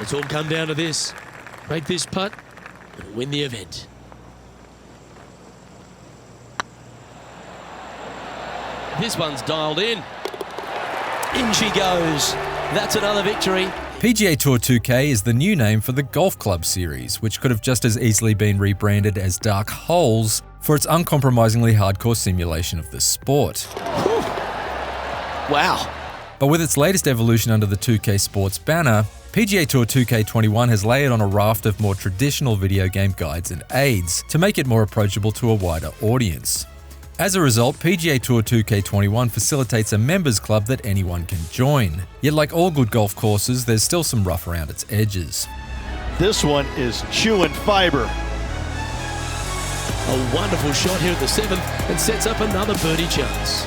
It's all come down to this. Make this putt and win the event. This one's dialed in. In she goes. That's another victory. PGA Tour 2K is the new name for the Golf Club series, which could have just as easily been rebranded as Dark Holes for its uncompromisingly hardcore simulation of the sport. Whew. Wow. But with its latest evolution under the 2K Sports banner, PGA Tour 2K21 has layered on a raft of more traditional video game guides and aids to make it more approachable to a wider audience. As a result, PGA Tour 2K21 facilitates a members club that anyone can join. Yet like all good golf courses, there's still some rough around its edges. This one is chewing fiber. A wonderful shot here at the 7th and sets up another birdie chance.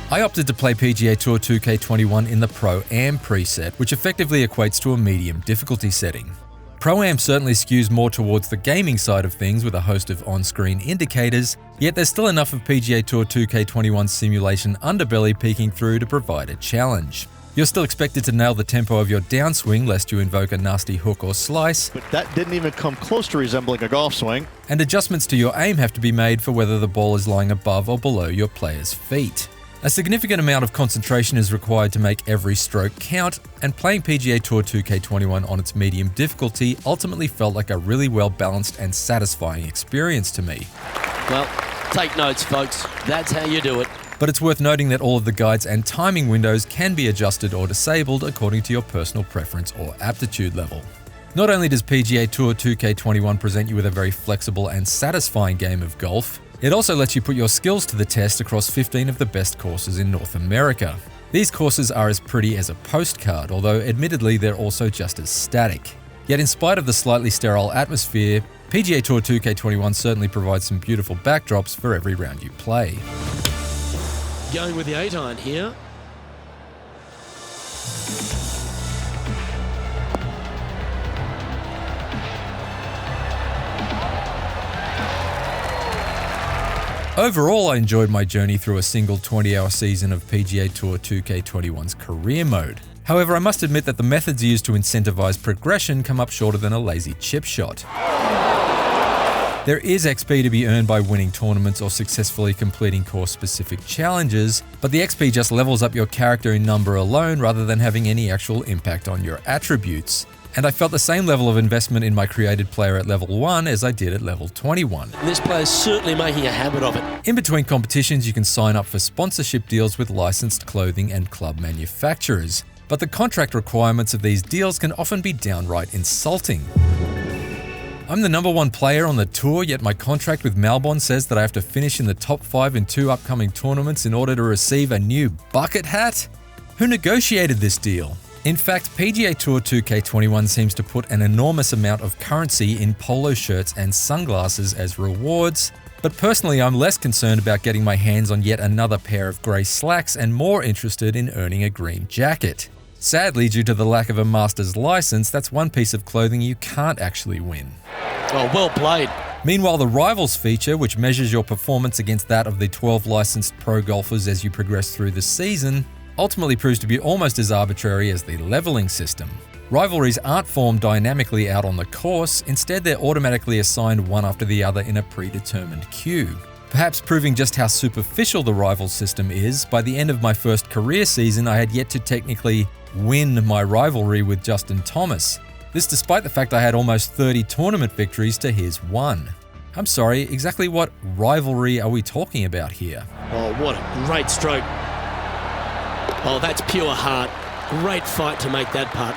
I opted to play PGA Tour 2K21 in the Pro-Am preset, which effectively equates to a medium difficulty setting. Pro-Am certainly skews more towards the gaming side of things with a host of on-screen indicators, yet there's still enough of PGA Tour 2K21's simulation underbelly peeking through to provide a challenge. You're still expected to nail the tempo of your downswing lest you invoke a nasty hook or slice, But that didn't even come close to resembling a golf swing. and adjustments to your aim have to be made for whether the ball is lying above or below your player's feet. A significant amount of concentration is required to make every stroke count, and playing PGA Tour 2K21 on its medium difficulty ultimately felt like a really well-balanced and satisfying experience to me. Well, take notes, folks. That's how you do it. But it's worth noting that all of the guides and timing windows can be adjusted or disabled according to your personal preference or aptitude level. Not only does PGA Tour 2K21 present you with a very flexible and satisfying game of golf, it also lets you put your skills to the test across 15 of the best courses in North America. These courses are as pretty as a postcard, although admittedly they're also just as static. Yet in spite of the slightly sterile atmosphere, PGA Tour 2K21 certainly provides some beautiful backdrops for every round you play. Going with the 8-iron here. Overall, I enjoyed my journey through a single 20-hour season of PGA Tour 2K21's career mode. However, I must admit that the methods used to incentivize progression come up shorter than a lazy chip shot. There is XP to be earned by winning tournaments or successfully completing course-specific challenges, but the XP just levels up your character in number alone rather than having any actual impact on your attributes. And I felt the same level of investment in my created player at level 1 as I did at level 21. This player's certainly making a habit of it. In between competitions, you can sign up for sponsorship deals with licensed clothing and club manufacturers, but the contract requirements of these deals can often be downright insulting. I'm the number 1 player on the tour, yet my contract with Malbon says that I have to finish in the top 5 in 2 upcoming tournaments in order to receive a new bucket hat? Who negotiated this deal? In fact, PGA Tour 2K21 seems to put an enormous amount of currency in polo shirts and sunglasses as rewards, but personally I'm less concerned about getting my hands on yet another pair of grey slacks and more interested in earning a green jacket. Sadly, due to the lack of a master's license, that's one piece of clothing you can't actually win. Oh, well played. Meanwhile, the Rivals feature, which measures your performance against that of the 12 licensed pro golfers as you progress through the season, ultimately proves to be almost as arbitrary as the leveling system. Rivalries aren't formed dynamically out on the course, instead they're automatically assigned one after the other in a predetermined queue. Perhaps proving just how superficial the Rivals system is, by the end of my first career season I had yet to technically win my rivalry with Justin Thomas. This despite the fact I had almost 30 tournament victories to his 1. I'm sorry, exactly what rivalry are we talking about here? Oh, what a great stroke. Oh, that's pure heart. Great fight to make that putt.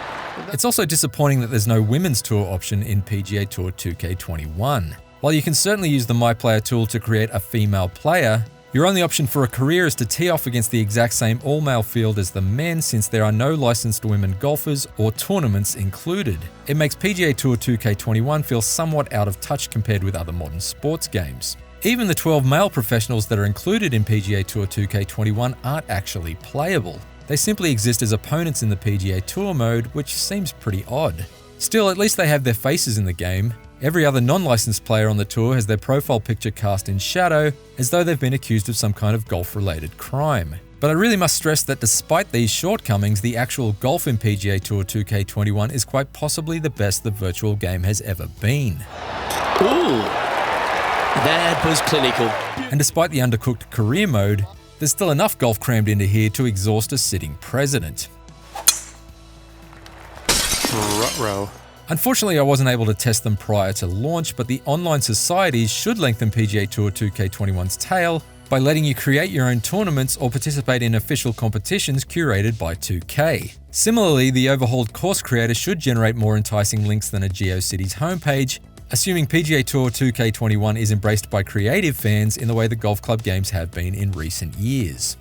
It's also disappointing that there's no Women's Tour option in PGA Tour 2K21. While you can certainly use the My Player tool to create a female player, your only option for a career is to tee off against the exact same all-male field as the men, since there are no licensed women golfers or tournaments included. It makes PGA Tour 2K21 feel somewhat out of touch compared with other modern sports games. Even the 12 male professionals that are included in PGA Tour 2K21 aren't actually playable. They simply exist as opponents in the PGA Tour mode, which seems pretty odd. Still, at least they have their faces in the game. Every other non-licensed player on the tour has their profile picture cast in shadow, as though they've been accused of some kind of golf-related crime. But I really must stress that despite these shortcomings, the actual golf in PGA Tour 2K21 is quite possibly the best the virtual game has ever been. Ooh, that was clinical. And despite the undercooked career mode, there's still enough golf crammed into here to exhaust a sitting president. Ruh-roh. Unfortunately, I wasn't able to test them prior to launch, but the online societies should lengthen PGA Tour 2K21's tail by letting you create your own tournaments or participate in official competitions curated by 2K. Similarly, the overhauled course creator should generate more enticing links than a GeoCities homepage, assuming PGA Tour 2K21 is embraced by creative fans in the way the golf club games have been in recent years.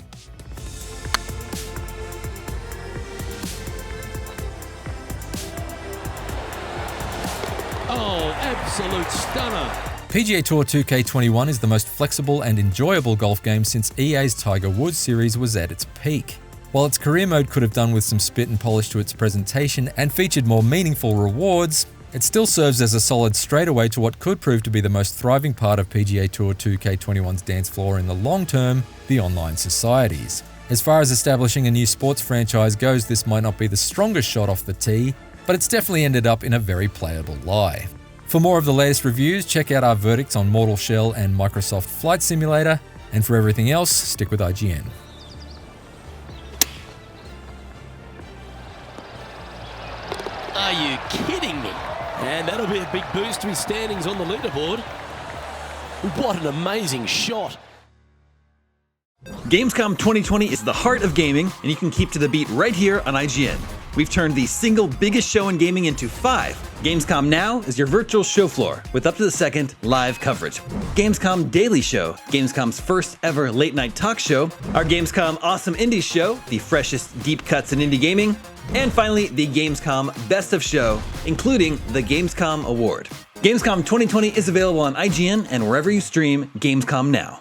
Oh, absolute stunner. PGA Tour 2K21 is the most flexible and enjoyable golf game since EA's Tiger Woods series was at its peak. While its career mode could have done with some spit and polish to its presentation and featured more meaningful rewards, it still serves as a solid straightaway to what could prove to be the most thriving part of PGA Tour 2K21's dance floor in the long term, the online societies. As far as establishing a new sports franchise goes, this might not be the strongest shot off the tee, but it's definitely ended up in a very playable lie. For more of the latest reviews, check out our verdicts on Mortal Shell and Microsoft Flight Simulator, and for everything else, stick with IGN. Are you kidding me? And that'll be a big boost to his standings on the leaderboard. What an amazing shot. Gamescom 2020 is the heart of gaming, and you can keep to the beat right here on IGN. We've turned the single biggest show in gaming into 5. Gamescom Now is your virtual show floor with up to the second live coverage. Gamescom Daily Show, Gamescom's first ever late night talk show. Our Gamescom Awesome Indies Show, the freshest deep cuts in indie gaming. And finally, the Gamescom Best of Show, including the Gamescom Award. Gamescom 2020 is available on IGN and wherever you stream Gamescom Now.